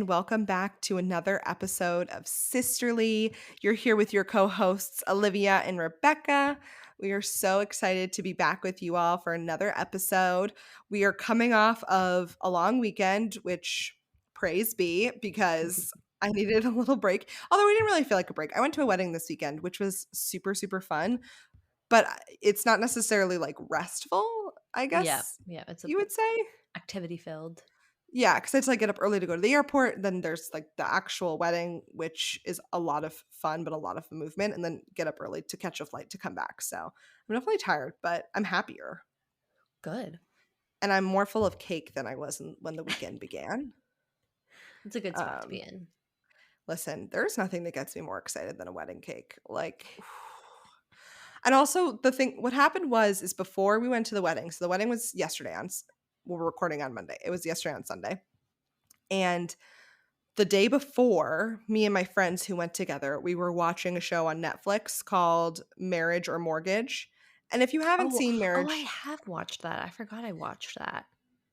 welcome back to another episode of Sisterly. You're here with your co hosts, Olivia and Rebecca. We are so excited to be back with you all for another episode. We are coming off of a long weekend, which praise be, because I needed a little break. Although we didn't really feel like a break. I went to a wedding this weekend, which was super, super fun, but it's not necessarily like restful, I Yeah, guess yeah, it's a you would say. activity filled. Yeah, because I had to like get up early to go to the airport. Then there's like the actual wedding, which is a lot of fun, but a lot of movement, and then get up early to catch a flight to come back. So I'm definitely tired, but I'm happier. Good. And I'm more full of cake than I was when the weekend began. It's a good spot to be Um, in. Listen, there's nothing that gets me more excited than a wedding cake. Like, and also the thing, what happened is before we went to the wedding. So the wedding was yesterday we're recording on Monday. It was yesterday on Sunday, and the day before, me and my friends who went together, we were watching a show on Netflix called Marriage or Mortgage. And if you haven't Oh, seen I Marriage, have watched that. I forgot I watched that.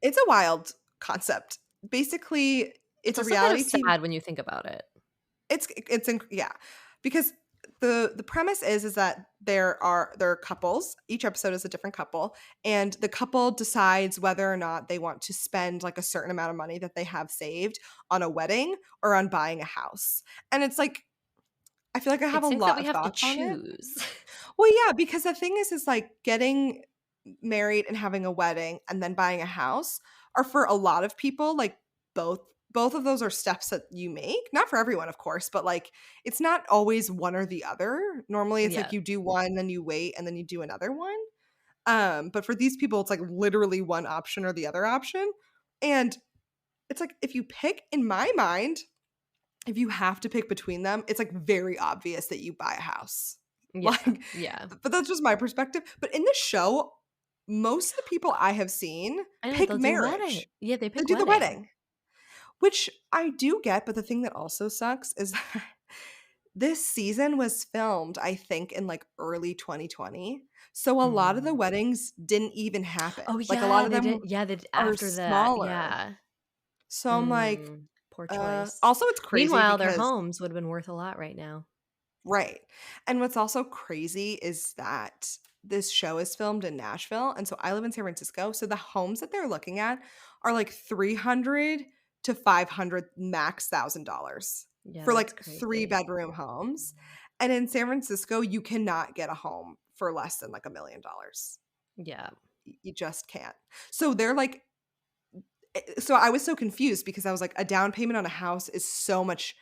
it's a wild concept. Basically, It's it's a also kind of reality TV. sad when you think about it. Yeah, because the premise is that there are couples. Each episode is a different couple, and the couple decides whether or not they want to spend like a certain amount of money that they have saved on a wedding or on buying a house. And it's like I feel like I have It a stinks that lot we of have to thoughts on it. choose. Well, yeah, because the thing is like getting married and having a wedding and then buying a house are for a lot of people like both both of those are steps that you make. Not for everyone, of course, but like it's not always one or the other. Normally it's like Yeah. you do one, then you wait, and then you do another one. But for these people, it's like literally one option or the other option. And it's like if you pick, in my mind, if you have to pick between them, it's like very obvious that you buy a house. Yeah. Like, Yeah. but that's just my perspective. But in the show, most of the people I have seen I know pick they'll do wedding. marriage. Yeah, they They pick do the wedding. wedding, which I do get. But the thing that also sucks is that this season was filmed, I think, in like early 2020. So a lot of the Mm. weddings didn't even Oh happen. Like a lot yeah, of they did. them Yeah, they did are after that. smaller. Yeah. So I'm like, Poor choice. also it's crazy Meanwhile, their because homes would have been worth a lot right now. right. And what's also crazy is that this show is filmed in Nashville. And so I live in San Francisco. So the homes that they're looking at are like 300 to 500 max $1,000 Yeah, for that's like crazy. 3-bedroom homes. And in San Francisco, you cannot get a home for less than like $1 million. Yeah. You just can't. So they're like, so I was so confused because I was like, a down payment on a house is so much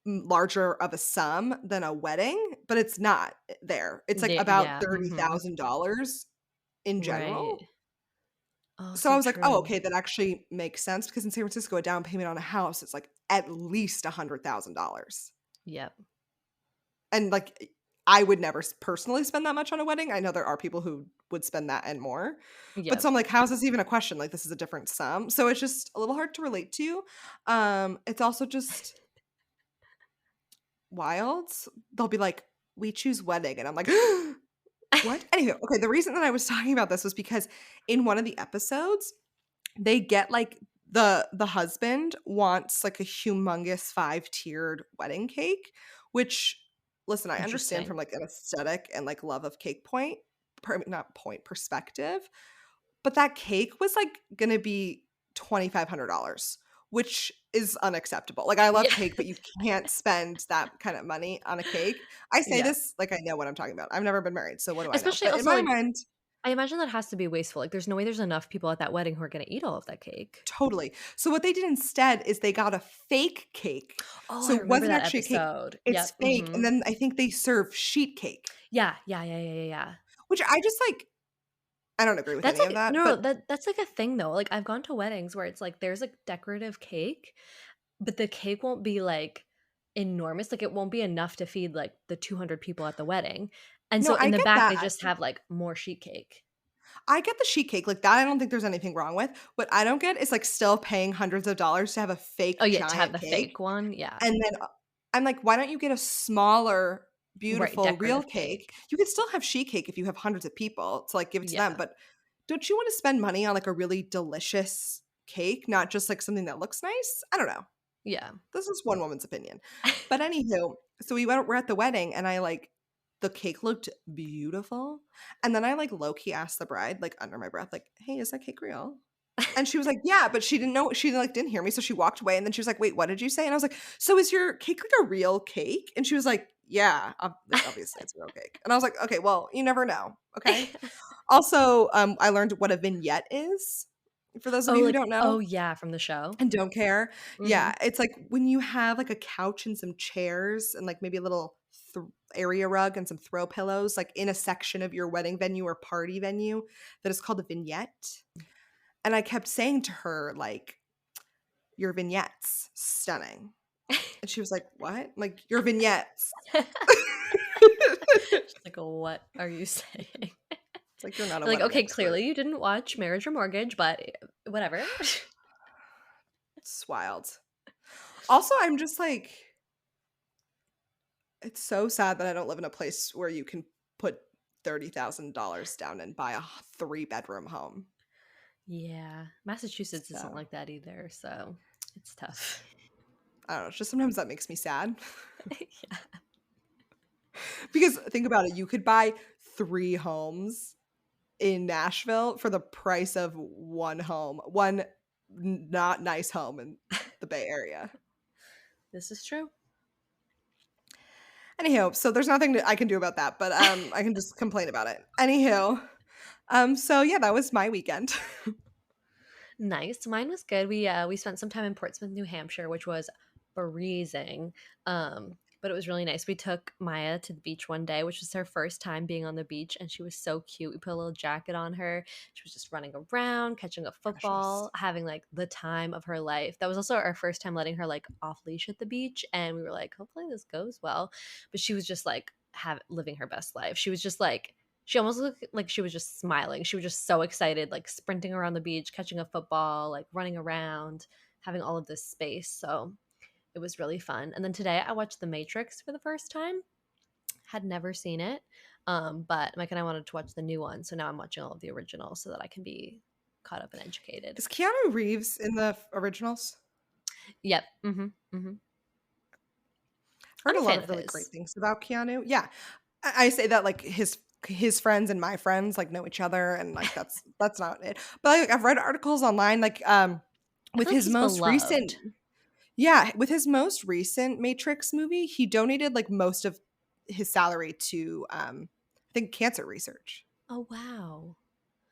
larger of a sum than a wedding, but it's not there. It's like about Yeah, mhm. $30,000 in Right. general. Oh, So I so was like, "Oh, true. okay, that actually makes sense," because in San Francisco, a down payment on a house is like at least $100,000. Yep. And like I would never personally spend that much on a wedding. I know there are people who would spend that and more. But so Yep. I'm like, how is this even a question? Like this is a different sum. So it's just a little hard to relate to. It's also just wild. They'll be like, "We choose wedding," and I'm like, "What?" Anywho, okay, the reason that I was talking about this was because in one of the episodes, they get like the husband wants like a humongous 5-tiered wedding cake, which listen, I understand Interesting. from like an aesthetic and like love of cake not point perspective, but that cake was, like, gonna be $2,500, which is unacceptable. Like, I love Yeah. cake, but you can't spend that kind of money on a cake. I say Yeah. this like I know what I'm talking about. I've never been married, so what do I know? Especially But in also, my like, mind I imagine that has to be wasteful, like, there's no way there's enough people at that wedding who are gonna eat all of that cake. totally. So what they did instead is they got a fake cake. Oh, So I it remember wasn't that actually a cake, episode. it's Yep, fake, and mhm. then I think they serve sheet cake, Yeah, yeah, yeah, yeah, yeah, yeah. which I just, like I don't agree with That's any of like that, no, but that's like a thing though, like, I've gone to weddings where it's like there's, like, decorative cake, but the cake won't be, like, enormous, like, it won't be enough to feed, like, the 200 people at the wedding, and no, so I in the get back, they that. just have, like, more sheet cake. I get the sheet cake, like, that I don't think there's anything wrong with. What I don't get is, like, still paying hundreds of dollars to have a Oh, fake yeah, to have giant the cake, fake one, yeah. and then, I'm like, "Why don't you get a smaller, Right, beautiful, real decorative cake?" cake. You could still have sheet cake if you have hundreds of people to, like, give it to them, Yeah. but don't you wanna spend money on, like, a really delicious cake, not just, like, something that looks nice? I don't know. Yeah. This is one woman's opinion. But anywho, so we're at the wedding and I like the cake looked beautiful. And then I like low key asked the bride, like under my breath, like, hey, is that cake real? And she was like, yeah, but she didn't know, she like didn't hear me. So she walked away and then she was like, wait, what did you say? And I was like, so is your cake like a real cake? And she was like, yeah, like obviously it's a real cake. And I was like, okay, well, you never know. Okay. Also, I learned what a vignette is for those of Oh, you who like don't know. oh, yeah, from the show? And don't care. Yeah, Mhm. it's like when you have, like, a couch and some chairs and, like, maybe a little area rug and some throw pillows, like, in a section of your wedding venue or party venue that is called a vignette, and I kept saying to her, like, "Your vignette's stunning." And she was like, "What?" I'm like, "Your vignettes." She's like, "What are you saying?" It's like, "You're not a You're like, wedding "Okay, expert." clearly you didn't watch Marriage or Mortgage, but whatever." It's wild. Also, I'm just like it's so sad that I don't live in a place where you can put $30,000 down and buy a 3-bedroom home. Yeah, Massachusetts isn't So, like that either, so it's tough. I don't know, just sometimes that makes me sad. Yeah. Because think about it, you could buy 3 homes in Nashville for the price of 1 home, 1 not nice home in the Bay Area. This is true. Anywho, so there's nothing that I can do about that, but, I can just complain about it. Anywho, so yeah, that was my weekend. Nice. Mine was good. We spent some time in Portsmouth, New Hampshire, which was freezing. But it was really nice. We took Maya to the beach one day, which was her first time being on the beach, and she was so cute. We put a little jacket on her. She was just running around, catching a Precious. football, having like the time of her life. That was also our first time letting her like off leash at the beach, and we were like, hopefully this goes well. But she was just like living her best life. She was just like she almost looked like she was just smiling. She was just so excited, like sprinting around the beach, catching a football, like running around, having all of this space. So it was really fun. And then today I watched The Matrix for the first time. Had never seen it, but Mike and I wanted to watch the new one. So now I'm watching all of the originals so that I can be caught up and educated. Is Keanu Reeves in the originals? Yep. Mm-hmm. Heard I'm a a lot fan of of really great his. things about Keanu. Yeah. I say that like his friends and my friends like know each other and like that's not it. But like I've read articles online like I with feel like his he's most recent beloved. with his most recent Matrix movie, he donated like most of his salary to I think cancer research. Oh wow.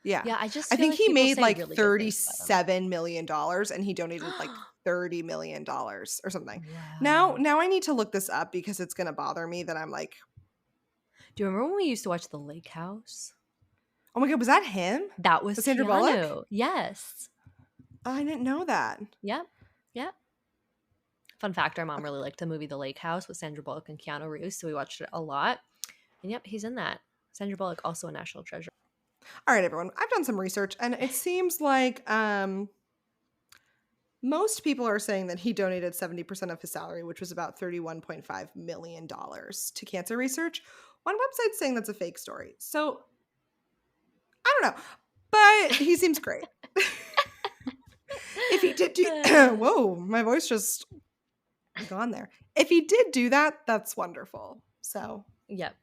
Yeah. Yeah, I just I feel think like he people made say like really good things about him. $37 million and he donated like $30 million or something. Wow. Now I need to look this up because it's gonna bother me that I'm like, Do you remember when we used to watch The Lake House? oh my god, was that him? That was With Sandra Bullock? Keanu. Yes. Oh, I didn't know that. Yep. Yep. Fun fact, our mom really liked the movie The Lake House with Sandra Bullock and Keanu Reeves, so we watched it a lot. And yep, he's in that. Sandra Bullock, also a national treasure. All right, everyone. I've done some research and it seems like most people are saying that he donated 70% of his salary, which was about $31.5 million to cancer research. One website's saying that's a fake story. So I don't know, but he seems great. If he did do, whoa, my voice just gone there. If he did do that, that's wonderful. So Yep.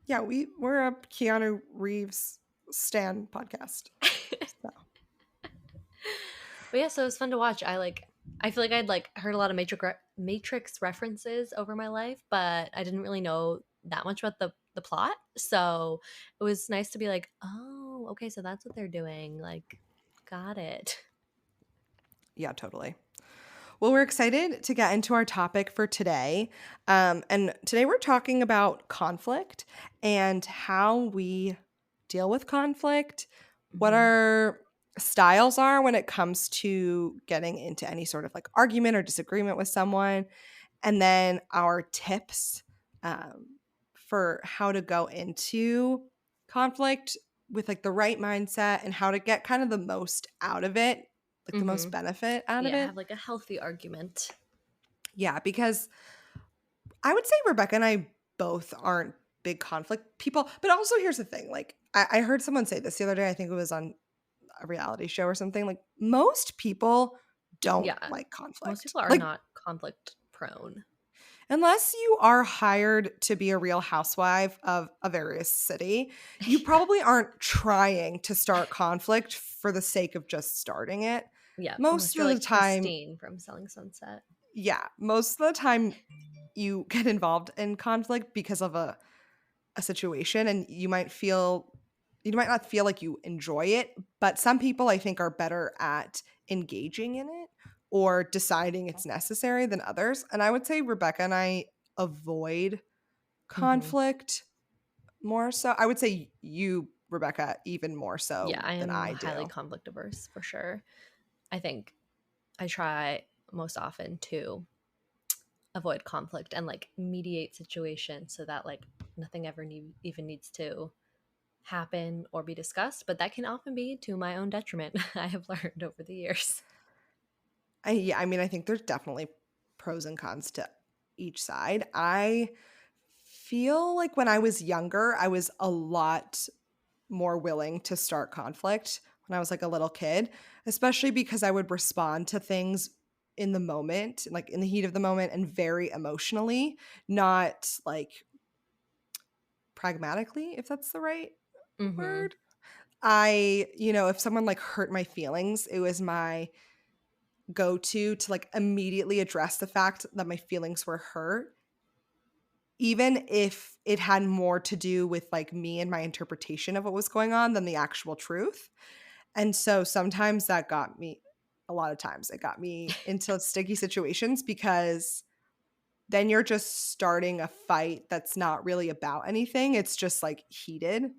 yeah, we're a Keanu Reeves stan podcast. So But yeah, so it was fun to watch. I feel like I'd like heard a lot of Matrix references over my life, but I didn't really know that much about the plot. So it was nice to be like, oh, okay, so that's what they're doing. Like, got it. yeah, totally. Well, we're excited to get into our topic for today. And today we're talking about conflict and how we deal with conflict, what Hmm. our styles are when it comes to getting into any sort of like argument or disagreement with someone, and then our tips for how to go into conflict with like the right mindset and how to get kind of the most out of it, like the Hmm. most benefit out of Yeah, it. have like a healthy argument. Yeah, because I would say Rebecca and I both aren't big conflict people. But also, here's the thing: like, I heard someone say this the other day. I think it was on a reality show or something. Like, most people don't Yeah. like Most conflict. people are Like, not conflict prone. unless you are hired to be a real housewife of a various city, you probably aren't trying to start conflict for the sake of just starting it. Yeah, unless Most you're of the like time, Christine from Selling Sunset. yeah, most of the time you get involved in conflict because of a situation and you might not feel like you enjoy it, but some people I think are better at engaging in it or deciding it's necessary than others. And I would say Rebecca and I avoid Mhm. conflict more so. I would say you, Rebecca, even more Yeah, so I than am I highly do. conflict averse for sure. I think I try most often to avoid conflict and like mediate situations so that like nothing ever even needs to happen or be discussed, but that can often be to my own detriment. I have learned over the years. Yeah, I mean, I think there's definitely pros and cons to each side. I feel like when I was younger, I was a lot more willing to start conflict when I was like a little kid, especially because I would respond to things in the moment, like in the heat of the moment and very emotionally, not like pragmatically, if that's the right Mhm. word. If someone like hurt my feelings, it was my go to like immediately address the fact that my feelings were hurt, even if it had more to do with like me and my interpretation of what was going on than the actual truth. And so sometimes that got me a lot of times it got me into sticky situations because then you're just starting a fight that's not really about anything. It's just like heated. And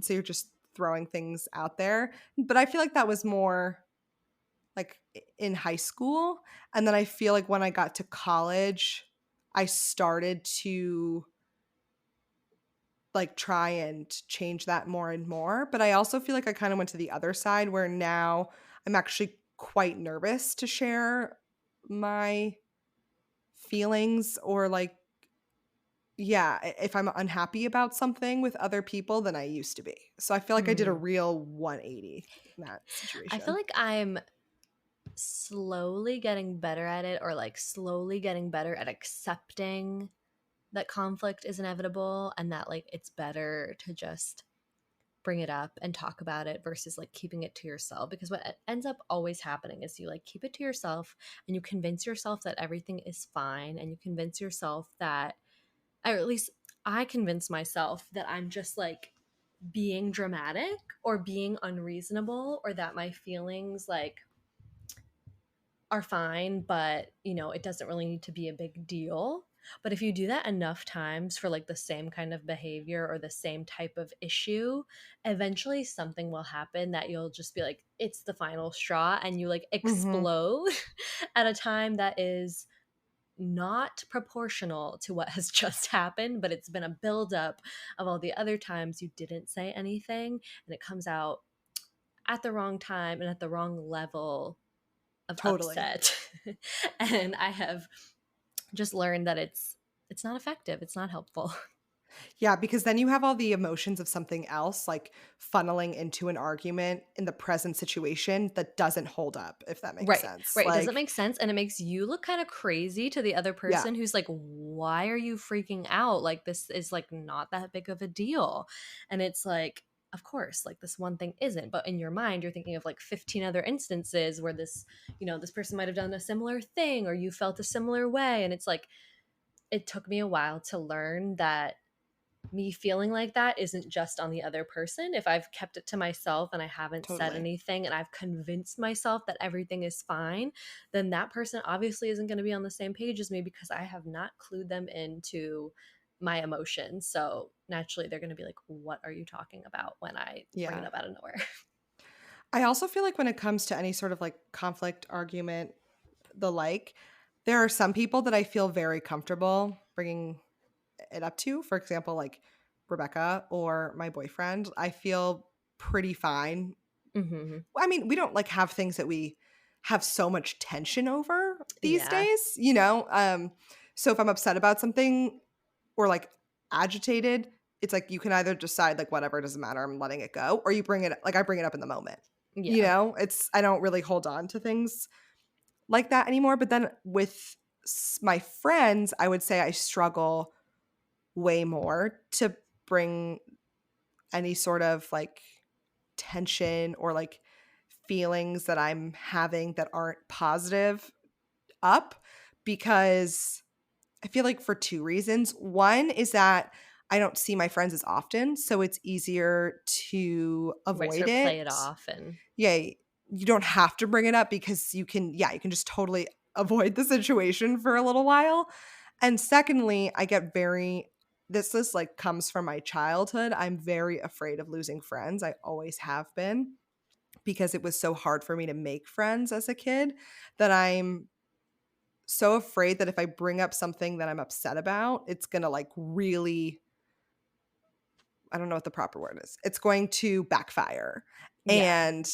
so you're just throwing things out there. But I feel like that was more like in high school. And then I feel like when I got to college, I started to like try and change that more and more. But I also feel like I kind of went to the other side where now I'm actually quite nervous to share my feelings or like, yeah, if I'm unhappy about something with other people than I used to be. So I feel like I did a Mhm. real 180 in that I feel situation. like I'm slowly getting better at it, or like slowly getting better at accepting that conflict is inevitable and that like it's better to just bring it up and talk about it versus like keeping it to yourself, because what ends up always happening is you like keep it to yourself and you convince yourself that everything is fine, and you convince yourself that, or at least I convince myself that I'm just like being dramatic or being unreasonable, or that my feelings like are fine, but it doesn't really need to be a big deal. But if you do that enough times for like the same kind of behavior or the same type of issue, eventually something will happen that you'll just be like, it's the final straw, and you like Mhm. explode at a time that is not proportional to what has just happened, but it's been a buildup of all the other times you didn't say anything, and it comes out at the wrong time and at the wrong level of Totally. upset. And I have just learned that it's not effective, it's not helpful. Yeah, because then you have all the emotions of something else like funneling into an argument in the present situation that doesn't hold up, if that makes Right, sense. right, it doesn't Like, make sense, and it makes you look kind of crazy to the other yeah. person who's like, why are you freaking out, like this is like not that big of a deal. And it's like, of course, like this one thing isn't, but in your mind you're thinking of like 15 other instances where this person might have done a similar thing or you felt a similar way. And it's like, it took me a while to learn that me feeling like that isn't just on the other person. If I've kept it to myself and I haven't said Totally. anything and I've convinced myself that everything is fine, then that person obviously isn't going to be on the same page as me because I have not clued them into my emotions. So naturally, they're going to be like, what are you talking about when I bring it Yeah. up out of nowhere? I also feel like when it comes to any sort of like conflict, argument, the like, there are some people that I feel very comfortable bringing it up to. For example, like Rebecca or my boyfriend, I feel pretty fine. Hmm. I mean, we don't like have things that we have so much tension over these Yeah. days. So if I'm upset about something or like agitated, it's like you can either decide like whatever, doesn't matter, I'm letting it go, or you bring it like I bring it up in the moment. Yeah. It's I don't really hold on to things like that anymore. But then with my friends, I would say I struggle way more to bring any sort of like tension or like feelings that I'm having that aren't positive up, because I feel like for two reasons. One is that I don't see my friends as often, so it's easier to Right, avoid sort of play it. it off and Yeah, you don't have to bring it up because you can just totally avoid the situation for a little while. And secondly, I get very this like comes from my childhood. I'm very afraid of losing friends. I always have been, because it was so hard for me to make friends as a kid, that I'm so afraid that if I bring up something that I'm upset about, it's going to like really, I don't know what the proper word is. It's going to backfire. yeah. And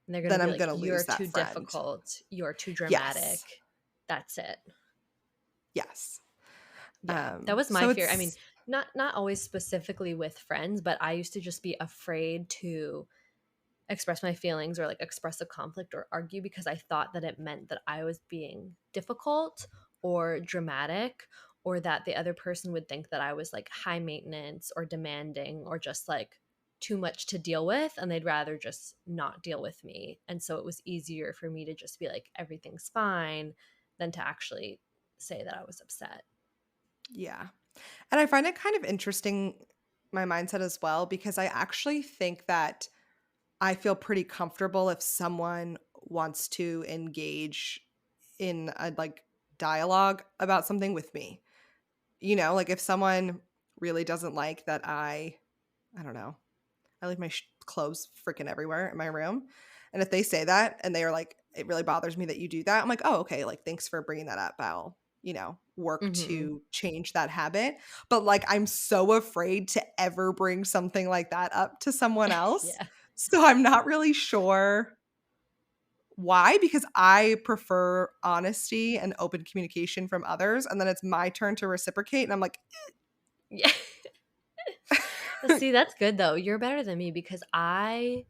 And they're gonna then be I'm like, going to "You're lose that too friend. difficult. You're too Yes. dramatic." That's it. Yes. Yeah, that was my So fear. I mean, it's not always specifically with friends, but I used to just be afraid to express my feelings or like express a conflict or argue because I thought that it meant that I was being difficult or dramatic, or that the other person would think that I was like high maintenance or demanding or just like too much to deal with, and they'd rather just not deal with me. And so it was easier for me to just be like everything's fine than to actually say that I was upset. yeah. And I find it kind of interesting, my mindset as well, because I actually think that I feel pretty comfortable if someone wants to engage in a like dialogue about something with me. You know, like if someone really doesn't like that I don't know, I leave my clothes freaking everywhere in my room. And if they say that and they are like, it really bothers me that you do that, I'm like, oh, okay, like thanks for bringing that up. I'll, work Hmm. to change that habit. But like, I'm so afraid to ever bring something like that up to someone else. Yeah. So I'm not really sure why, because I prefer honesty and open communication from others. And then it's my turn to reciprocate. And I'm like, Yeah. See, that's good though. You're better than me because I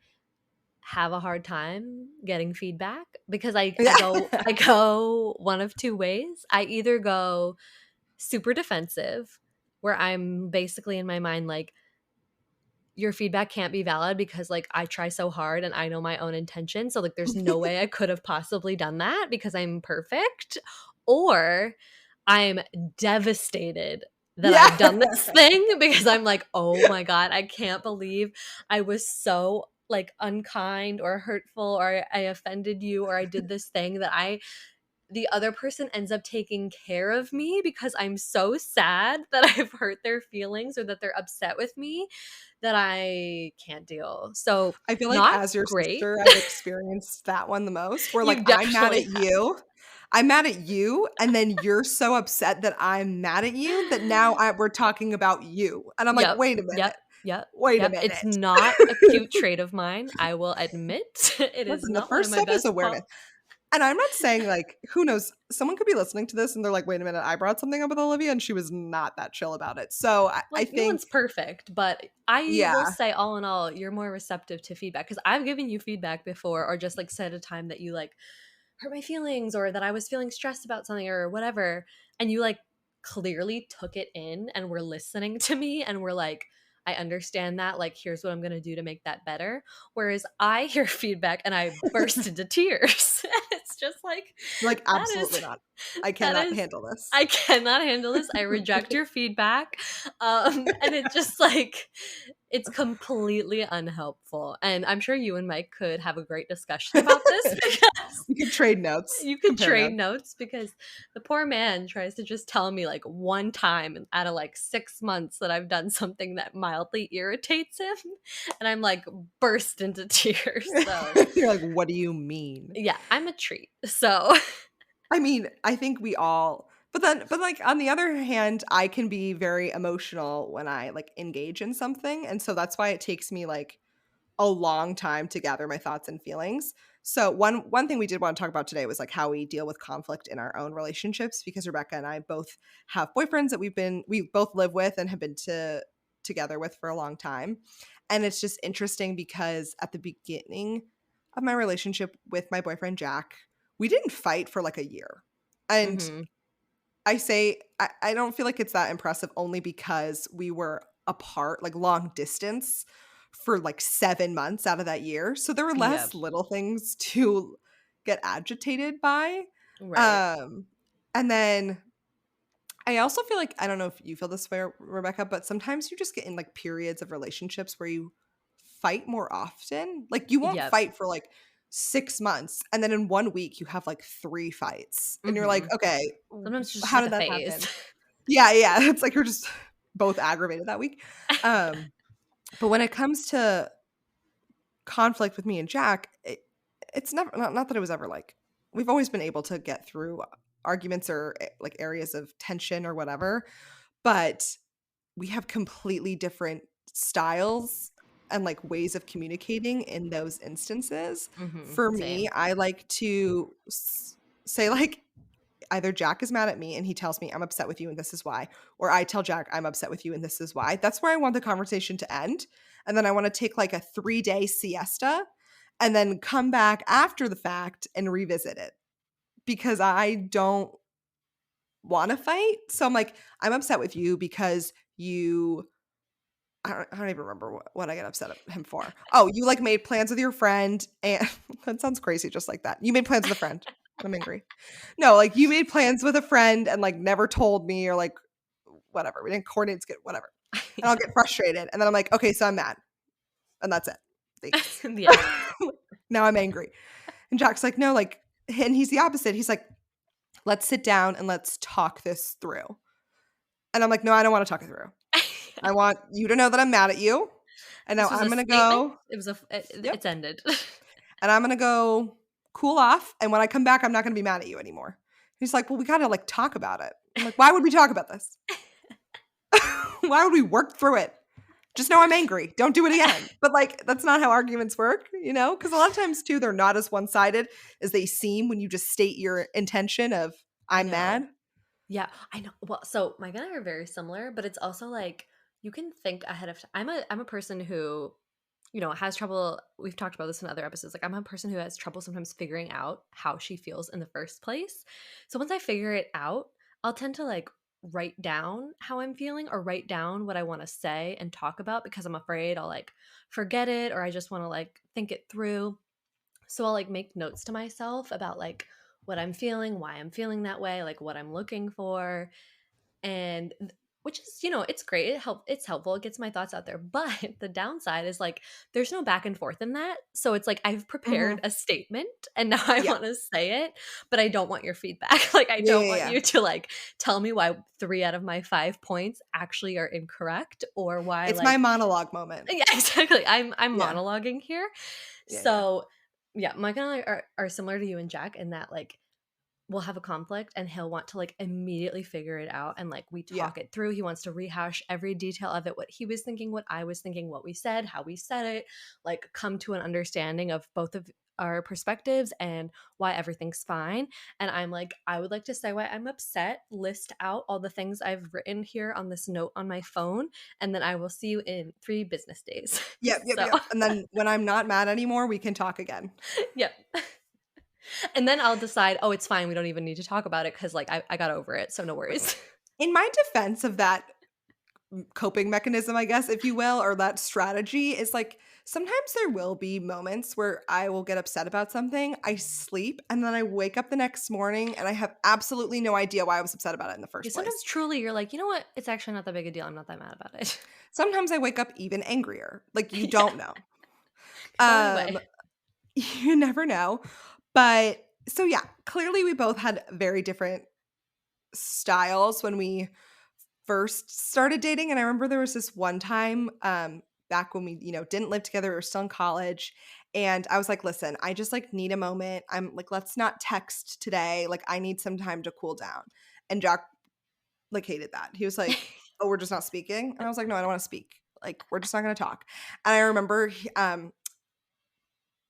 have a hard time getting feedback because I go one of two ways. I either go super defensive, where I'm basically in my mind like, your feedback can't be valid because like I try so hard and I know my own intention, so like there's no way I could have possibly done that because I'm perfect. Or I'm devastated that I've yeah. done this thing because I'm like, "Oh my god, I can't believe I was so like unkind or hurtful, or I offended you, or I did this thing that I the other person ends up taking care of me because I'm so sad that I've hurt their feelings or that they're upset with me that I can't deal." So, I feel like not as your great. sister, I've experienced that one the most, where, like, You definitely have. I'm mad at you, and then you're so upset that I'm mad at you that now we're talking about you, and I'm like, Yep, "Wait a yep, minute, yep, wait a yep. It's minute." not a cute trait of mine, I will admit. It is Listen, the not one of first my step is best awareness, and I'm not saying, like, who knows, someone could be listening to this and they're like, "Wait a minute, I brought something up with Olivia, and she was not that chill about it." So, I like, no think one's perfect, but I will yeah. say all in all, you're more receptive to feedback because I've given you feedback before or just, like, said a time that you, like, hurt my feelings or that I was feeling stressed about something or whatever. And you like clearly took it in and were listening to me and were like, I understand that. Like, here's what I'm going to do to make that better. Whereas I hear feedback and I burst into tears. It's just like, Like, that is, absolutely not. I that cannot is, handle this. I cannot handle this. I reject your feedback. And it just like, it's completely unhelpful. And I'm sure you and Mike could have a great discussion about this because We could trade notes, you could compare trade notes. notes because the poor man tries to just tell me like one time out of like 6 months that I've done something that mildly irritates him. And I'm like burst into tears. So You're like, "What do you mean?" yeah, I'm a treat. So I mean, I think we all but, like, on the other hand, I can be very emotional when I, like, engage in something, and so that's why it takes me, like, a long time to gather my thoughts and feelings. So one thing we did want to talk about today was, like, how we deal with conflict in our own relationships, because Rebecca and I both have boyfriends that we both live with and have been together with for a long time. And it's just interesting because at the beginning of my relationship with my boyfriend Jack, we didn't fight for like a year. And Mhm. I don't feel like it's that impressive only because we were apart, like long distance for like 7 months out of that year. So there were Yep. less little things to get agitated by. Right. Um, and then I also feel like I don't know if you feel this way, Rebecca, but sometimes you just get in like periods of relationships where you fight more often. Like you won't Yep. fight for like 6 months and then in 1 week you have like 3 fights. And you're like, Mhm. "Okay, Sometimes it's just how like did a that phase. happen?" Yeah, yeah. It's like you're just both aggravated that week. Um, but when it comes to conflict with me and Jack, it's never not that it was ever like we've always been able to get through arguments or like areas of tension or whatever, but we have completely different styles and like ways of communicating in those instances. Mhm. For me, Same. I like to say like either Jack is mad at me and he tells me I'm upset with you and this is why, or I tell Jack I'm upset with you and this is why. That's where I want the conversation to end. And then I want to take like a 3-day siesta and then come back after the fact and revisit it because I don't want to fight. So I'm like, I'm upset with you because you I don't even remember what I got upset at him for. Oh, you like made plans with your friend and that sounds crazy just like that. You made plans with a friend. I'm angry. No, like you made plans with a friend and like never told me or like whatever. We didn't coordinate to get whatever. And I'll Yeah. get frustrated. And then I'm like, okay, so I'm mad. And that's it. Thanks. Yeah. Now I'm angry. And Jack's like, no, like, and he's the opposite. He's like, let's sit down and let's talk this through. And I'm like, no, I don't want to talk it through. I want you to know that I'm mad at you. And now This was I'm a going to statement. go, It was a yep. it's ended. And I'm going to go cool off. And when I come back, I'm not going to be mad at you anymore. He's like, well, we got to like talk about it. I'm like, why would we talk about this? Why would we work through it? Just know I'm angry. Don't do it again. But like, that's not how arguments work, you know? Because a lot of times too, they're not as one sided as they seem when you just state your intention of, I I'm know. mad. Yeah, I know. Well, so Mike and I are very similar, but it's also like you can think ahead of time. I'm a person who, has trouble. We've talked about this in other episodes. Like I'm a person who has trouble sometimes figuring out how she feels in the first place. So once I figure it out, I'll tend to like write down how I'm feeling or write down what I want to say and talk about because I'm afraid I'll like forget it or I just want to like think it through. So I'll like make notes to myself about like what I'm feeling, why I'm feeling that way, like what I'm looking for, and which is, it's great. It's helpful. It gets my thoughts out there. But the downside is like there's no back and forth in that. So it's like I've prepared Mhm. a statement and now I Yeah. want to say it, but I don't want your feedback. Like I Yeah. don't Yeah. want Yeah. you to like tell me why 3 out of my 5 points actually are incorrect or why It's my like monologue moment. yeah, exactly. I'm Yeah. monologuing here. Yeah. Yeah. So yeah, Mike and I are similar to you and Jack in that like we'll have a conflict and he'll want to like immediately figure it out and like we Yeah. talk it through. He wants to rehash every detail of it, what he was thinking, what I was thinking, what we said, how we said it, like come to an understanding of both of our perspectives and why everything's fine. And I'm like, I would like to say why I'm upset, list out all the things I've written here on this note on my phone, and then I will see you in 3 business days. Yep. Yep. So, Yep. And then when I'm not mad anymore, we can talk again. yep. And then I'll decide, oh, it's fine. We don't even need to talk about it because, like, I got over it. So, no worries. In my defense of that coping mechanism, I guess, if you will, or that strategy is like sometimes there will be moments where I will get upset about something. I sleep and then I wake up the next morning and I have absolutely no idea why I was upset about it in the Yeah, first sometimes place. truly you're like, you know what? It's actually not that big a deal. I'm not that mad about it. Sometimes I wake up even angrier. Like you Yeah. don't know. Could go any way. Um you never know. But so yeah, clearly we both had very different styles when we first started dating. And I remember there was this one time back when we, didn't live together, we were still in college. And I was like, listen, I just like need a moment. I'm like, let's not text today. Like, I need some time to cool down. And Jack like hated that. He was like, oh, we're just not speaking. And I was like, no, I don't want to speak. Like, we're just not going to talk. And I remember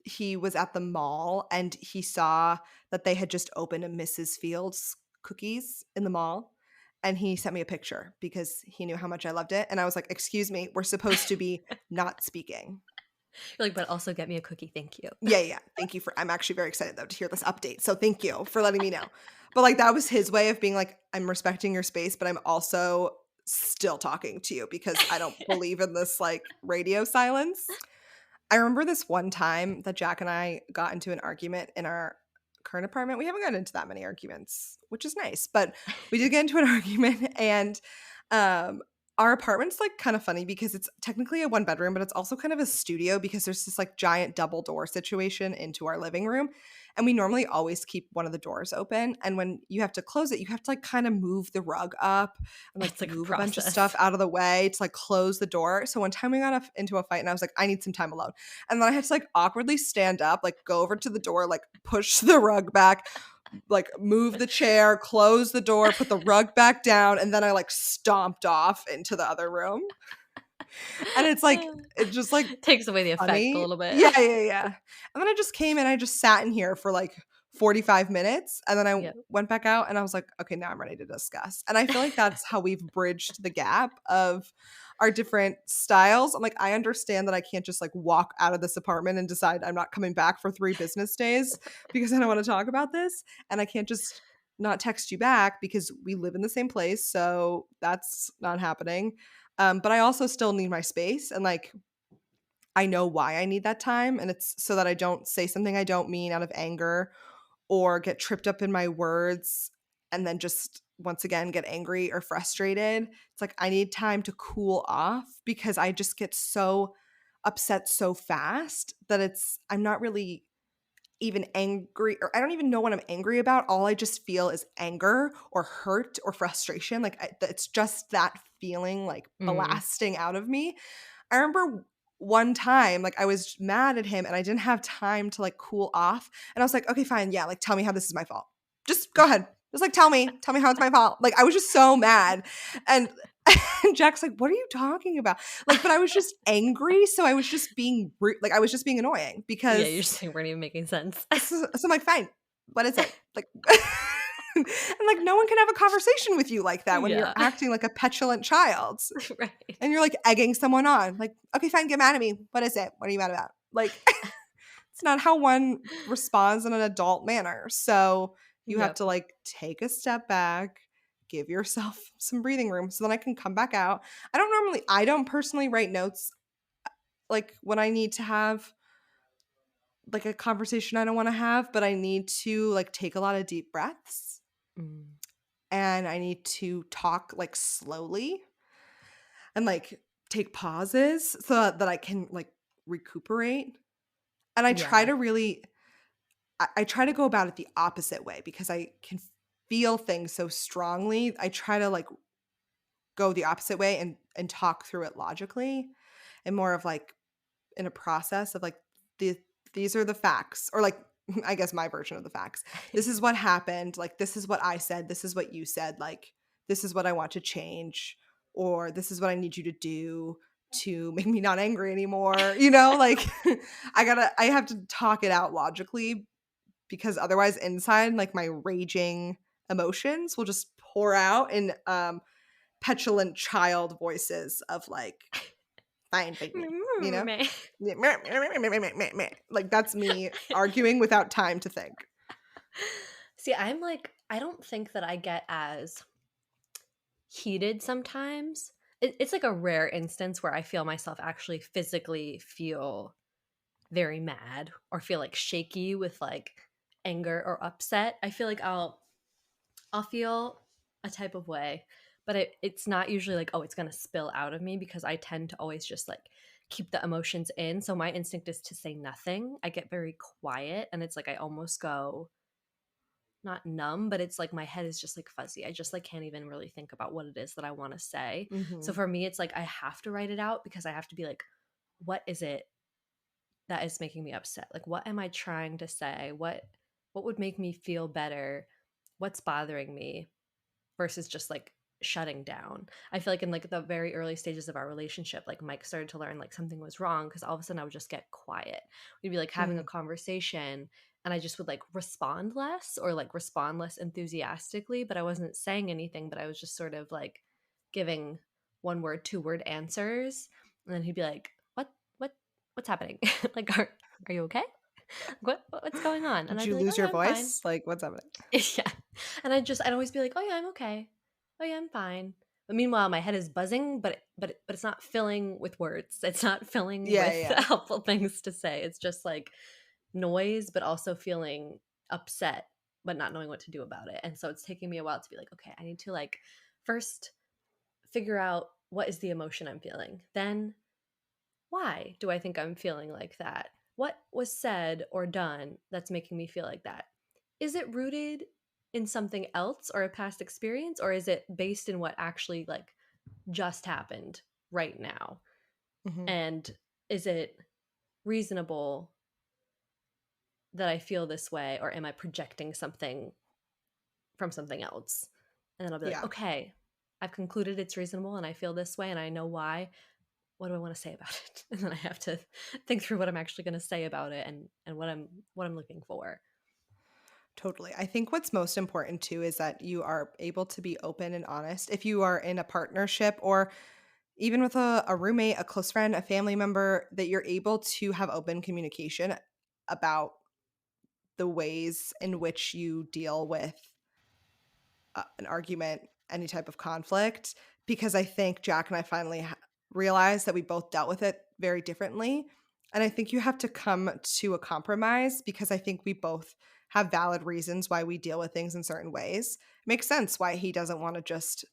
he was at the mall and he saw that they had just opened a Mrs. Fields cookies in the mall. And he sent me a picture because he knew how much I loved it. And I was like, excuse me, we're supposed to be not speaking. You're like, "But also get me a cookie, thank you." Yeah, yeah. Thank you for I'm actually very excited though to hear this update. So thank you for letting me know. But like that was his way of being like, I'm respecting your space, but I'm also still talking to you because I don't believe in this like radio silence. I remember this one time that Jack and I got into an argument in our current apartment. We haven't gotten into that many arguments, which is nice, but we did get into an argument and um our apartment's like kind of funny because it's technically a one bedroom, but it's also kind of a studio because there's this like giant double door situation into our living room. And we normally always keep one of the doors open. And when you have to close it, you have to like kind of move the rug up and like It's like a move a bunch of stuff process. out of the way to like close the door. So one time we got into a fight and I was like, I need some time alone. And then I had to like awkwardly stand up, like go over to the door, like push the rug back, like move the chair, close the door, put the rug back down, and then I like stomped off into the other room. And it's just like Takes away the effect a funny. little bit. Yeah, yeah, yeah. And then I just came and I just sat in here for like 45 minutes and then I Yeah. went back out and I was like, okay, now I'm ready to discuss. And I feel like that's how we've bridged the gap of our different styles. I'm like, I understand that I can't just like walk out of this apartment and decide I'm not coming back for 3 business days because I don't want to talk about this. And I can't just not text you back because we live in the same place. So that's not happening. But I also still need my space and like I know why I need that time, and it's so that I don't say something I don't mean out of anger or get tripped up in my words and then just once again get angry or frustrated. It's like I need time to cool off because I just get so upset so fast that I'm not really even angry or I don't even know what I'm angry about. All I just feel is anger or hurt or frustration. Like it's just that feeling like Mm. blasting out of me. I remember one time, like, I was mad at him and I didn't have time to, like, cool off, and I was like, "Okay, fine, yeah, like, tell me how this is my fault. Just go ahead. Just, like, tell me how it's my fault." Like, I was just so mad, and and Jack's like, "What are you talking about?" Like, but I was just angry, so I was just being like, I was just being annoying Yeah, you're because saying weren't even making sense. so I'm like, "Fine. What is it?" Like and, like, no one can have a conversation with you like that when you're Yeah. acting like a petulant child. Right. And you're, like, egging someone on, like, "Okay, fine, get mad at me. What is it? What are you mad about?" Like, it's not how one responds in an adult manner, so you have Yep. to, like, take a step back, give yourself some breathing room so then I can come back out. I don't personally write notes, like, when I need to have, like, a conversation I don't wanna have, but I need to, like, take a lot of deep breaths, Mm. and I need to talk, like, slowly and, like, take pauses so that I can, like, recuperate. And I try Yeah. to really I try to go about it the opposite way because I can feel things so strongly. I try to, like, go the opposite way and talk through it logically and more of, like, in a process of, like, the these are the facts or, like, I guess my version of the facts. This is what happened, like, this is what I said, this is what you said, like, this is what I want to change, or this is what I need you to do to make me not angry anymore, you know? Like, I have to talk it out logically because otherwise inside, like, my raging emotions will just pour out in, petulant child voices of, like, "Fine, fight me," you know? Like, that's me arguing without time to think. See, I'm like, I don't think that I get as heated sometimes. It's like a rare instance where I feel myself actually physically feel very mad or feel like shaky with like anger or upset. I feel like I'll feel a type of way, but it's not usually like, oh, it's gonna spill out of me because I tend to always just like keep the emotions in. So my instinct is to say nothing. I get very quiet and it's like I almost go not numb, but it's like my head is just like fuzzy. I just like can't even really think about what it is that I want to say. So Mhm. for me, it's like I have to write it out because I have to be like, what is it that is making me upset? Like what am I trying to say? What would make me feel better? What's bothering me? Versus just like shutting down. I feel like in like the very early stages of our relationship, like Mike started to learn like something was wrong because all of a sudden I would just get quiet. We'd be like having a Mm. conversation and I just would like respond less or like respond less enthusiastically, but I wasn't saying anything, but I was just sort of like giving one word, two word answers. And then he'd be like, what? what's happening? Like, are you okay? What's going on?" And Did I'd you be like, lose "Oh, your yeah, I'm fine." voice? Like, what's happening? Yeah. And I'd always be like, "Oh, yeah, I'm okay. Oh, yeah, I'm fine." But meanwhile, my head is buzzing, but it's not filling with words. It's not filling Yeah, with yeah. helpful things to say. It's just like noise, but also feeling upset, but not knowing what to do about it. And so it's taking me a while to be like, "Okay, I need to like first figure out what is the emotion I'm feeling. Then why do I think I'm feeling like that? What was said or done that's making me feel like that? Is it rooted in something else or a past experience, or is it based in what actually like just happened right now? Mhm. And is it reasonable that I feel this way, or am I projecting something from something else? And then I'll be like, Yeah. okay, I've concluded it's reasonable and I feel this way and I know why. What do I want to say about it? And then I have to think through what I'm actually going to say about it and what I'm looking for. Totally. I think what's most important too is that you are able to be open and honest. If you are in a partnership or even with a roommate, a close friend, a family member, that you're able to have open communication about the ways in which you deal with an argument, any type of conflict, because I think Jack and I finally realized that we both dealt with it very differently. And I think you have to come to a compromise because I think we both have valid reasons why we deal with things in certain ways. Makes sense why he doesn't want to just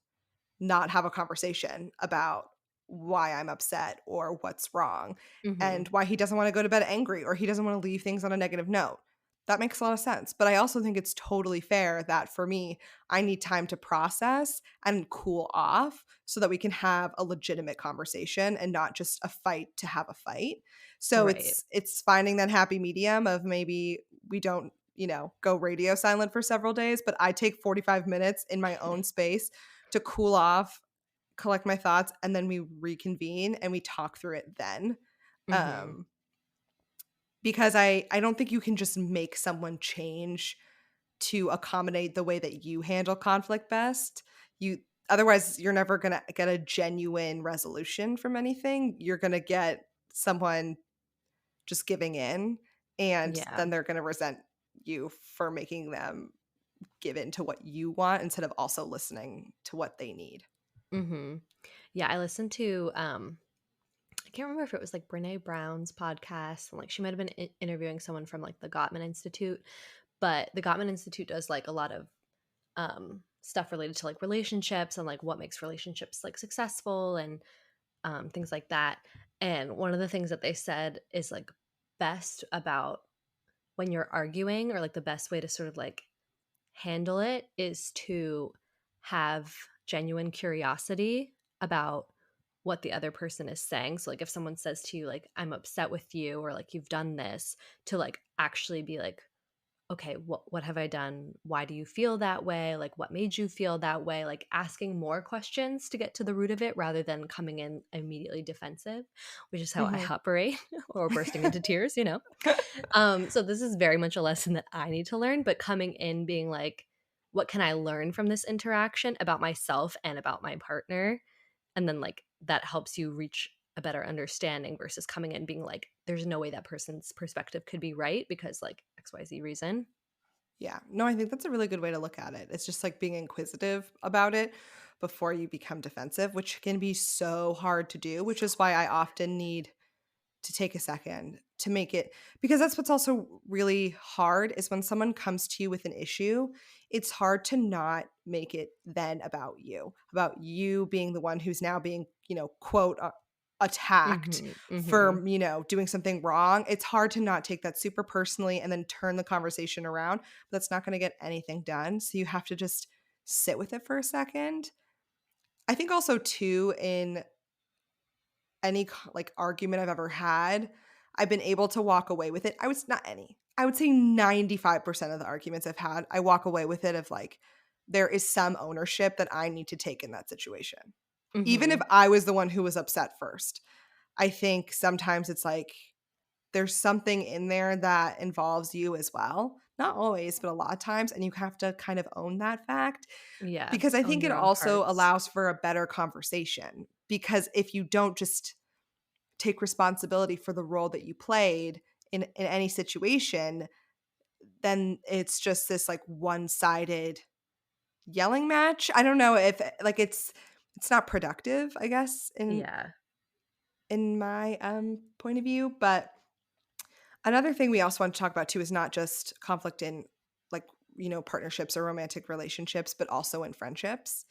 not have a conversation about why I'm upset or what's wrong Mhm. and why he doesn't want to go to bed angry or he doesn't want to leave things on a negative note. That makes a lot of sense. But I also think it's totally fair that for me, I need time to process and cool off so that we can have a legitimate conversation and not just a fight to have a fight. So Right. it's finding that happy medium of maybe we don't, go radio silent for several days, but I take 45 minutes in my own space to cool off, collect my thoughts, and then we reconvene and we talk through it then. Mhm. Um, because I don't think you can just make someone change to accommodate the way that you handle conflict best. You Otherwise you're never going to get a genuine resolution from anything. You're going to get someone just giving in and Yeah. then they're going to resent you for making them give in to what you want instead of also listening to what they need. Mhm. Yeah, I listened to I can't remember if it was like Brené Brown's podcast and like she might have been interviewing someone from like the Gottman Institute, but the Gottman Institute does like a lot of stuff related to like relationships and like what makes relationships like successful and things like that. And one of the things that they said is like best about when you're arguing, or like the best way to sort of like handle it is to have genuine curiosity about what the other person is saying. So like if someone says to you like I'm upset with you or like you've done this, to like actually be like, okay, what have I done? Why do you feel that way? Like what made you feel that way? Like asking more questions to get to the root of it rather than coming in immediately defensive, which is how I Mhm. operate, or bursting into tears, you know. So this is very much a lesson that I need to learn, but coming in being like, what can I learn from this interaction about myself and about my partner? And then like that helps you reach a better understanding versus coming in being like, there's no way that person's perspective could be right because like XYZ reason. Yeah. No, I think that's a really good way to look at it. It's just like being inquisitive about it before you become defensive, which can be so hard to do, which is why I often need to take a second to make it, because that's what's also really hard is when someone comes to you with an issue, it's hard to not make it then about you being the one who's now being, quote, attacked Mhm. for, Mhm. doing something wrong. It's hard to not take that super personally and then turn the conversation around. But that's not going to get anything done. So you have to just sit with it for a second. I think also too in any like argument I've ever had, I've been able to walk away with it. I was not any. I would say 95% of the arguments I've had, I walk away with it of like there is some ownership that I need to take in that situation. Even if Mhm. I was the one who was upset first. I think sometimes it's like there's something in there that involves you as well. Not always, but a lot of times, and you have to kind of own that fact Yeah. because I Own think it your own also parts. allows for a better conversation because if you don't just take responsibility for the role that you played in any situation, then it's just this like one-sided yelling match. I don't know if like it's not productive, I guess, Yeah. in my point of view. But another thing we also want to talk about too is not just conflict in like, partnerships or romantic relationships, but also in friendships.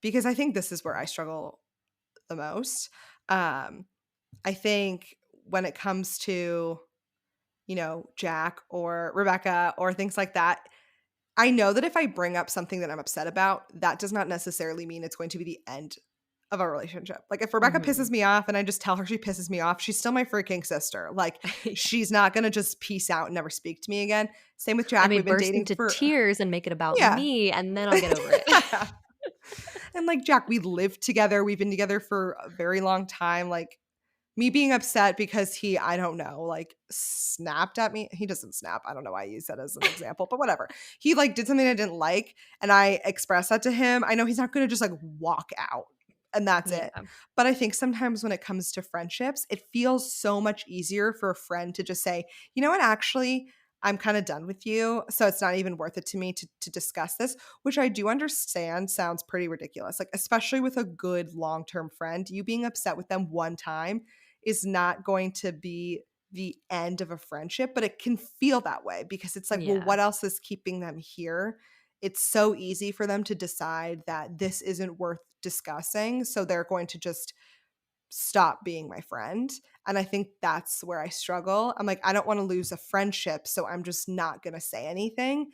Because I think this is where I struggle the most. Um, I think when it comes to, Jack or Rebecca or things like that, I know that if I bring up something that I'm upset about, that does not necessarily mean it's going to be the end of a relationship. Like if Rebecca pisses Mhm. me off and I just tell her she pisses me off, she's still my freaking sister. Like Yeah. she's not going to just peace out and never speak to me again. Same with I Jack. may We've been burst dating into for tears and make it about yeah. me, and then I'll get over it. And like Jack, we lived together. We've been together for a very long time. Like me being upset because he, I don't know, like snapped at me. He doesn't snap. I don't know why I use that as an example, but whatever. He like did something I didn't like and I expressed that to him. I know he's not going to just like walk out and that's it. Yeah. But I think sometimes when it comes to friendships, it feels so much easier for a friend to just say, you know what, actually, I'm kind of done with you. So it's not even worth it to me to discuss this, which I do understand sounds pretty ridiculous. Like, especially with a good long term friend, you being upset with them one time is not going to be the end of a friendship, but it can feel that way because it's like, well, Yeah. what else is keeping them here? It's so easy for them to decide that this isn't worth discussing. So they're going to just stop being my friend. And I think that's where I struggle. I'm like, I don't want to lose a friendship. So I'm just not going to say anything.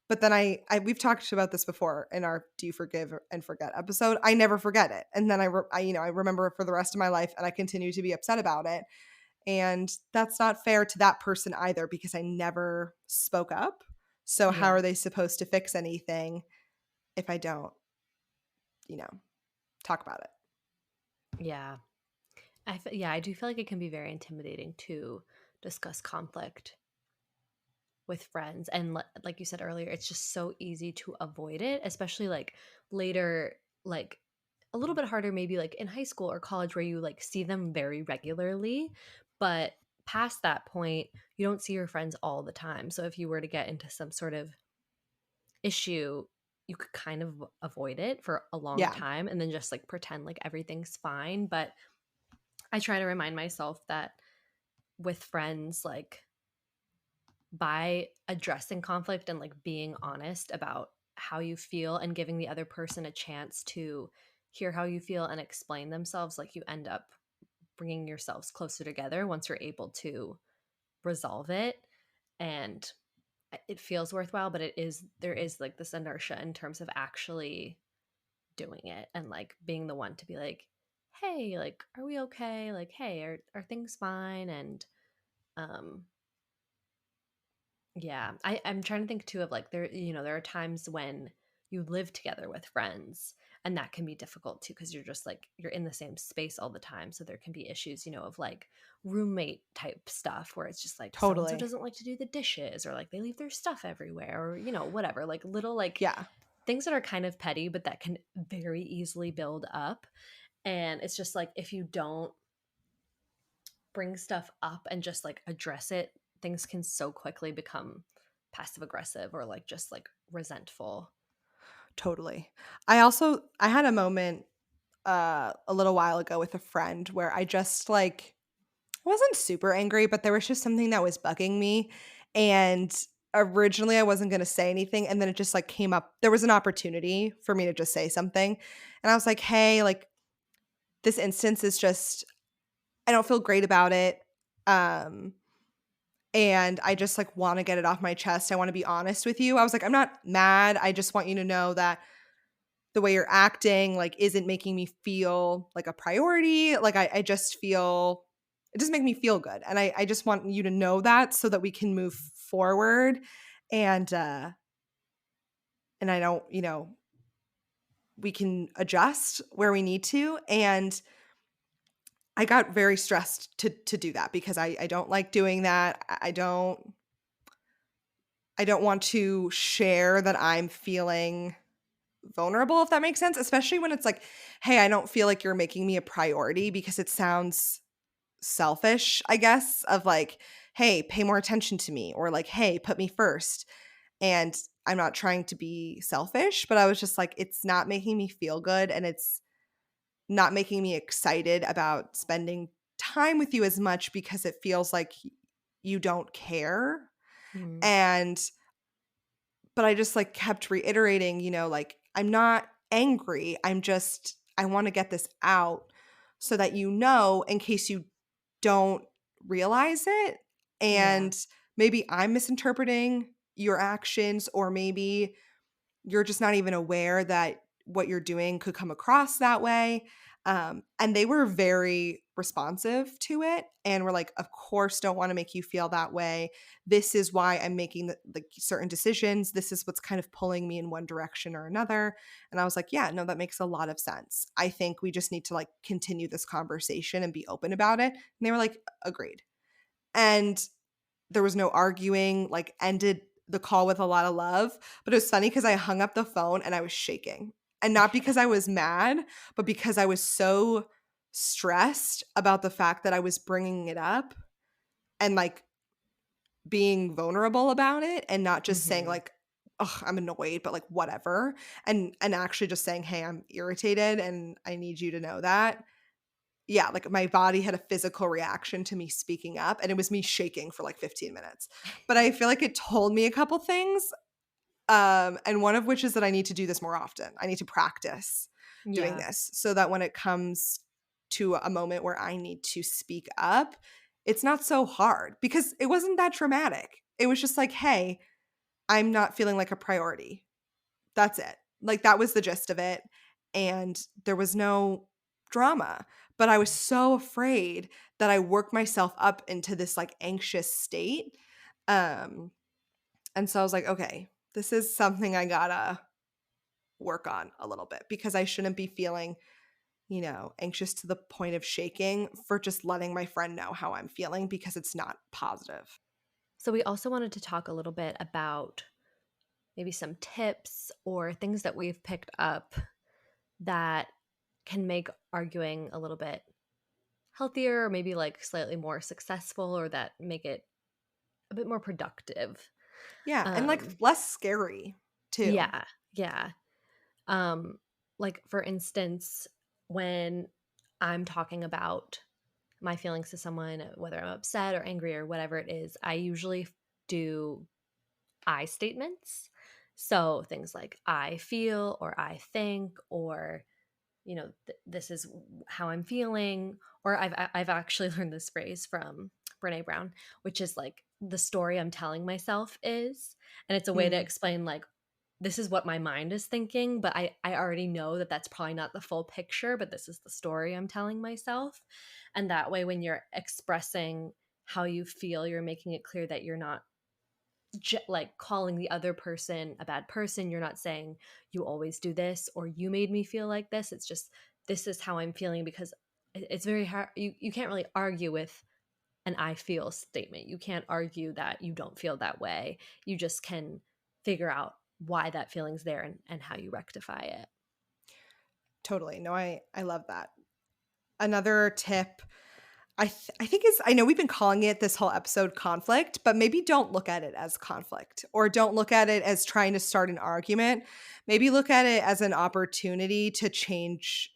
But then we've talked about this before in our "Do You Forgive and Forget" episode. I never forget it, and then I remember it for the rest of my life, and I continue to be upset about it. And that's not fair to that person either because I never spoke up. So how Yeah. are they supposed to fix anything if I don't, you know, talk about it? Yeah. Yeah, I do feel like it can be very intimidating to discuss conflict with friends, and like you said earlier, it's just so easy to avoid it, especially like later, like a little bit harder maybe like in high school or college where you like see them very regularly, but past that point you don't see your friends all the time. So if you were to get into some sort of issue, you could kind of avoid it for a long Yeah, time and then just like pretend like everything's fine. But I try to remind myself that with friends, like by addressing conflict and like being honest about how you feel and giving the other person a chance to hear how you feel and explain themselves, like you end up bringing yourselves closer together once you're able to resolve it. And it feels worthwhile, but there is like this inertia in terms of actually doing it and like being the one to be like, hey, like are we okay, like hey, are things fine? And um yeah, I'm trying to think too of like there are times when you live together with friends and that can be difficult too because you're just like you're in the same space all the time. So there can be issues, of like roommate type stuff where it's just like so and so totally. doesn't like to do the dishes or like they leave their stuff everywhere or whatever, like little like Yeah, things that are kind of petty but that can very easily build up. And it's just like if you don't bring stuff up and just like address it, things can so quickly become passive aggressive or like just like resentful. totally. I had a moment a little while ago with a friend where I just like I wasn't super angry, but there was just something that was bugging me. And originally I wasn't going to say anything. And then it just like came up. There was an opportunity for me to just say something. And I was like, hey, like this instance is just, I don't feel great about it. Um, and I just like want to get it off my chest. I want to be honest with you. I was like, I'm not mad. I just want you to know that the way you're acting like isn't making me feel like a priority. Like I just feel it doesn't make me feel good. And I just want you to know that so that we can move forward. And I don't, we can adjust where we need to. And I got very stressed to do that because I don't like doing that. I don't want to share that I'm feeling vulnerable, if that makes sense, especially when it's like, "Hey, I don't feel like you're making me a priority," because it sounds selfish, I guess, of like, "Hey, pay more attention to me," or like, "Hey, put me first." And I'm not trying to be selfish, but I was just like, it's not making me feel good, and it's not making me excited about spending time with you as much because it feels like you don't care. Mhm. And but I just like kept reiterating, like, I'm not angry. I want to get this out so that in case you don't realize it. Yeah. And maybe I'm misinterpreting your actions, or maybe you're just not even aware that what you're doing could come across that way. And they were very responsive to it and were like, of course, don't want to make you feel that way. This is why I'm making the certain decisions. This is what's kind of pulling me in one direction or another. And I was like, yeah, no, that makes a lot of sense. I think we just need to like continue this conversation and be open about it. And they were like, agreed. And there was no arguing, like, ended the call with a lot of love, but it was funny because I hung up the phone and I was shaking, and not because I was mad, but because I was so stressed about the fact that I was bringing it up and, like, being vulnerable about it and not just saying, Mhm. like, "Ugh, I'm annoyed," but, like, whatever, and actually just saying, "Hey, I'm irritated, and I need you to know that." Yeah, like, my body had a physical reaction to me speaking up, and it was me shaking for, like, 15 minutes. But I feel like it told me a couple things, and one of which is that I need to do this more often. I need to practice doing Yeah. this so that when it comes to a moment where I need to speak up, it's not so hard because it wasn't that dramatic. It was just like, "Hey, I'm not feeling like a priority." That's it. Like, that was the gist of it, and there was no drama, but I was so afraid that I worked myself up into this, like, anxious state, um, and so I was like, "Okay, this is something I gotta work on a little bit because I shouldn't be feeling, anxious to the point of shaking for just letting my friend know how I'm feeling because it's not positive." So we also wanted to talk a little bit about maybe some tips or things that we've picked up that can make arguing a little bit healthier or maybe like slightly more successful or that make it a bit more productive. Yeah, and, like, Um less scary too. yeah, yeah. Um like for instance, when I'm talking about my feelings to someone, whether I'm upset or angry or whatever it is, I usually do I statements. So things like I feel or I think or this is how I'm feeling. Or I've actually learned this phrase from Brene Brown, which is like the story I'm telling myself is, and it's a way to Mm, explain like this is what my mind is thinking, but I already know that that's probably not the full picture, but this is the story I'm telling myself, and that way when you're expressing how you feel, you're making it clear that you're not like calling the other person a bad person. You're not saying you always do this or you made me feel like this. It's just this is how I'm feeling because it's very hard. You can't really argue with an I feel statement. You can't argue that you don't feel that way. You just can figure out why that feeling's there and how you rectify it. totally. No, I love that. Another tip I think is I know we've been calling it this whole episode conflict, but maybe don't look at it as conflict or don't look at it as trying to start an argument. Maybe look at it as an opportunity to change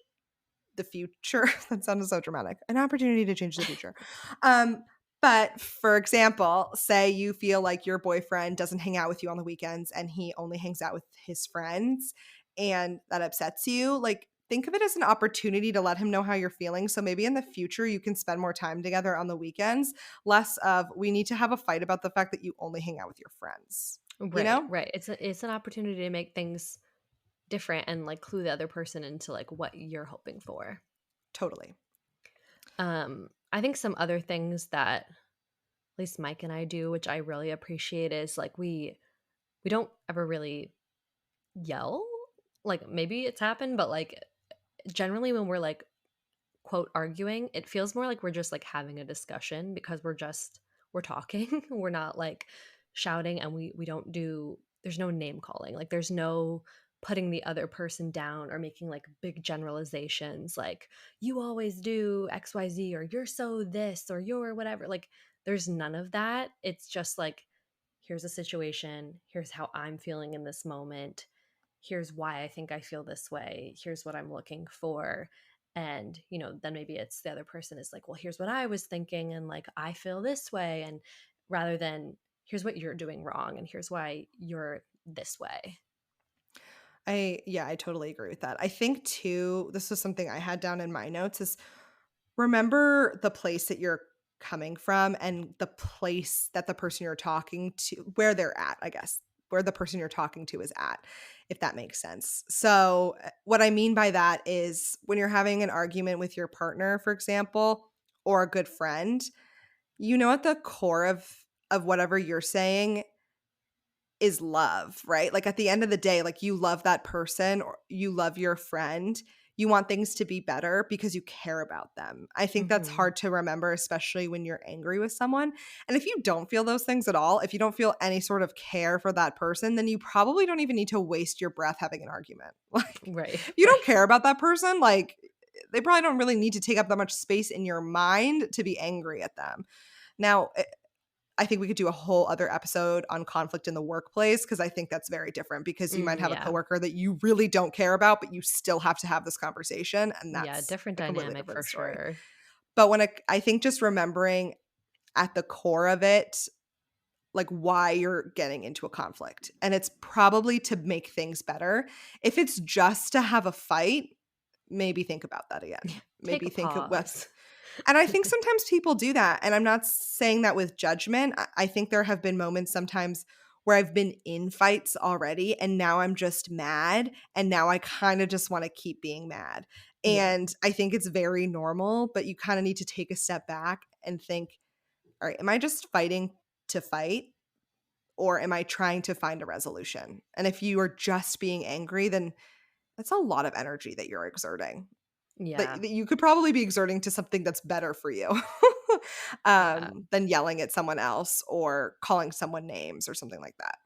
the future. That sounded so dramatic. An opportunity to change the future. Um, but for example, say you feel like your boyfriend doesn't hang out with you on the weekends and he only hangs out with his friends and that upsets you. Like, think of it as an opportunity to let him know how you're feeling. So maybe in the future you can spend more time together on the weekends, less of we need to have a fight about the fact that you only hang out with your friends. You Right, know? right. It's an opportunity to make things different and like clue the other person into like what you're hoping for. Totally. I think some other things that at least Mike and I do, which I really appreciate, is like we don't ever really yell. Like maybe it's happened, but like generally when we're like quote arguing, it feels more like we're just like having a discussion because we're talking. We're not like shouting and we don't do there's no name calling. Like there's no putting the other person down or making like big generalizations like you always do XYZ or you're so this or you're whatever. Like there's none of that. It's just like here's a situation, here's how I'm feeling in this moment. Here's why I think I feel this way. Here's what I'm looking for. And, then maybe it's the other person is like, well, here's what I was thinking and like I feel this way and rather than here's what you're doing wrong and here's why you're this way. I totally agree with that. I think too, this was something I had down in my notes is remember the place that you're coming from and the place that the person you're talking to where they're at, I guess, where the person you're talking to is at, if that makes sense. So, what I mean by that is when you're having an argument with your partner, for example, or a good friend, at the core of whatever you're saying is love, right? Like, at the end of the day, like, you love that person or you love your friend. You want things to be better because you care about them. I think that's Mhm. hard to remember, especially when you're angry with someone. And if you don't feel those things at all, if you don't feel any sort of care for that person, then you probably don't even need to waste your breath having an argument. Like, Right. if you Right. don't care about that person, like, they probably don't really need to take up that much space in your mind to be angry at them. Now, I think we could do a whole other episode on conflict in the workplace because I think that's very different because you might have a Yeah. coworker that you really don't care about, but you still have to have this conversation, and Yeah, that's different a completely dynamic different for story. sure. But I think just remembering at the core of it, like why you're getting into a conflict, and it's probably to make things better. If it's just to have a fight, maybe think about that again. Take Maybe a think of what pause. and I think sometimes people do that, and I'm not saying that with judgment. I think there have been moments sometimes where I've been in fights already, and now I'm just mad, and now I kinda just wanna keep being mad. Yeah. And I think it's very normal, but you kinda need to take a step back and think, "Alright, am I just fighting to fight, or am I trying to find a resolution?" And if you are just being angry, then that's a lot of energy that you're exerting Yeah. that you could probably be exerting to something that's better for you, Yeah. than yelling at someone else or calling someone names or something like that.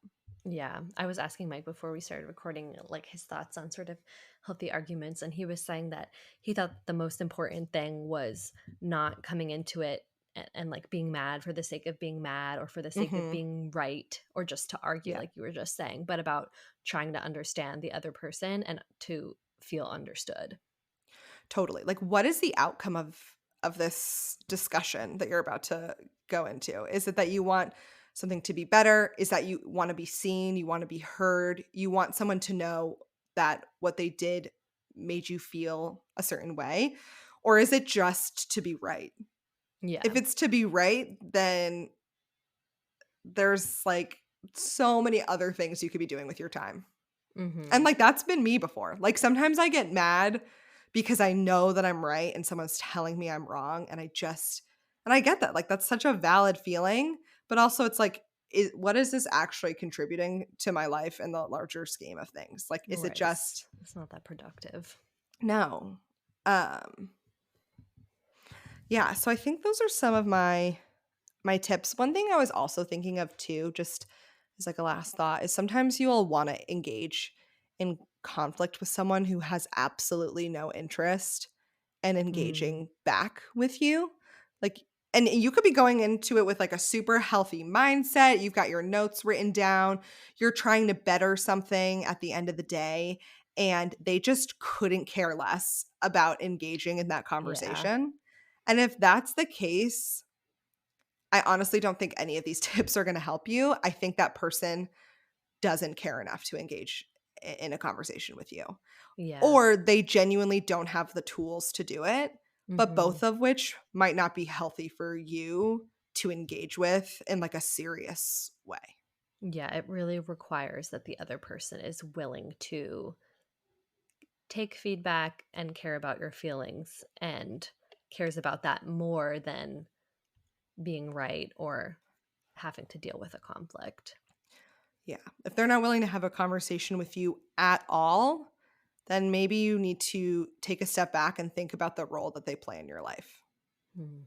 Yeah. I was asking Mike before we started recording, like his thoughts on sort of healthy arguments. And he was saying that he thought the most important thing was not coming into it and like being mad for the sake of being mad or for the sake of Mhm. being right or just to argue, Yeah, like you were just saying, but about trying to understand the other person and to feel understood. totally. Like, what is the outcome of this discussion that you're about to go into? Is it that you want something to be better? Is that you wanna be seen, you wanna be heard, you want someone to know that what they did made you feel a certain way? Or is it just to be right? If Yeah. it's to be right, then there's, like, so many other things you could be doing with your time. And, Hmm. like, that's been me before. Like, sometimes I get mad because I know that I'm right and someone's telling me I'm wrong, and I get that, like, that's such a valid feeling, but also it's like, what is this actually contributing to my life in the larger scheme of things? Like, is it Right. just It's not that productive. no. Um, yeah, so I think those are some of my tips. One thing I was also thinking of too, just as like a last thought, is sometimes you'll want to engage in conflict with someone who has absolutely no interest in Mm, engaging back with you. Like, and you could be going into it with like a super healthy mindset. You've got your notes written down. You're trying to better something at the end of the day. And they just couldn't care less about engaging in that yeah. conversation. And if that's the case, I honestly don't think any of these tips are gonna help you. I think that person doesn't care enough to engage in a conversation with you, Yeah. or they genuinely don't have the tools to do it, but Hmm. both of which might not be healthy for you to engage with in, like, a serious way. Yeah, it really requires that the other person is willing to take feedback and care about your feelings and cares about that more than being right or having to deal with a conflict. Yeah. If they're not willing to have a conversation with you at all, then maybe you need to take a step back and think about the role that they play in your life. Mm.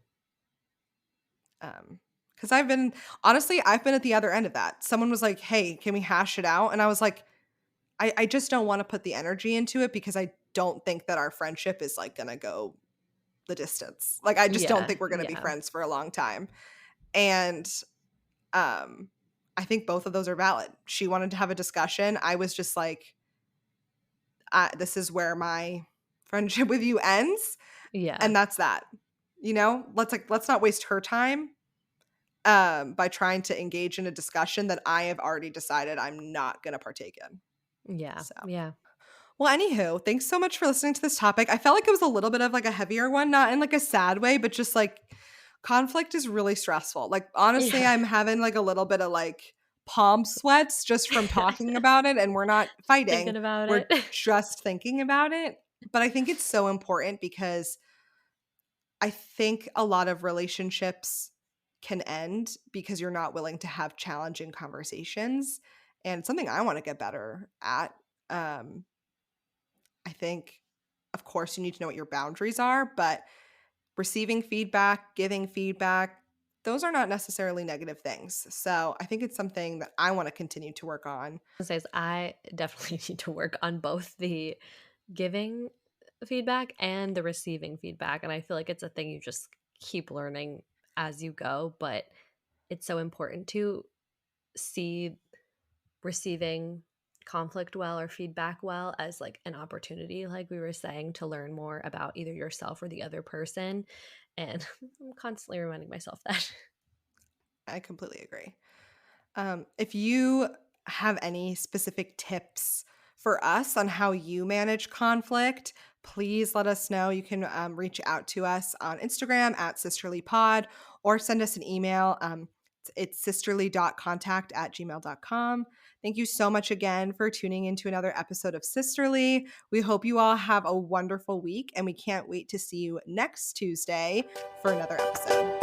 Because I've been honestly, I've been at the other end of that. Someone was like, "Hey, can we hash it out?" And I was like, I just don't wanna put the energy into it because I don't think that our friendship is, like, gonna go the distance. Like, I just don't Yeah, think we're gonna be yeah, friends for a long time. And, um, I think both of those are valid. She wanted to have a discussion. I was just like, "This is where my friendship with you ends, yeah, and that's that." You know? Let's not waste her time, by trying to engage in a discussion that I have already decided I'm not gonna partake in. yeah, So yeah. well, anywho, thanks so much for listening to this topic. I felt like it was a little bit of like a heavier one, not in like a sad way, but just like conflict is really stressful. Like, honestly, Yeah. I'm having like a little bit of like palm sweats just from talking about it. And we're not fighting, Thinking about we're it. just thinking about it. But I think it's so important because I think a lot of relationships can end because you're not willing to have challenging conversations. And it's something I want to get better at. Um, I think, of course, you need to know what your boundaries are, but receiving feedback, giving feedback, those are not necessarily negative things. So I think it's something that I want to continue to work on. Says I definitely need to work on both the giving feedback and the receiving feedback. And I feel like it's a thing you just keep learning as you go, but it's so important to see receiving conflict well or feedback well as like an opportunity, like we were saying, to learn more about either yourself or the other person. And I'm constantly reminding myself that. I completely agree. If you have any specific tips for us on how you manage conflict, please let us know. You can reach out to us on Instagram at sisterlypod or send us an email. It's sisterly.contact@gmail.com. Thank you so much again for tuning into another episode of Sisterly. We hope you all have a wonderful week, and we can't wait to see you next Tuesday for another episode.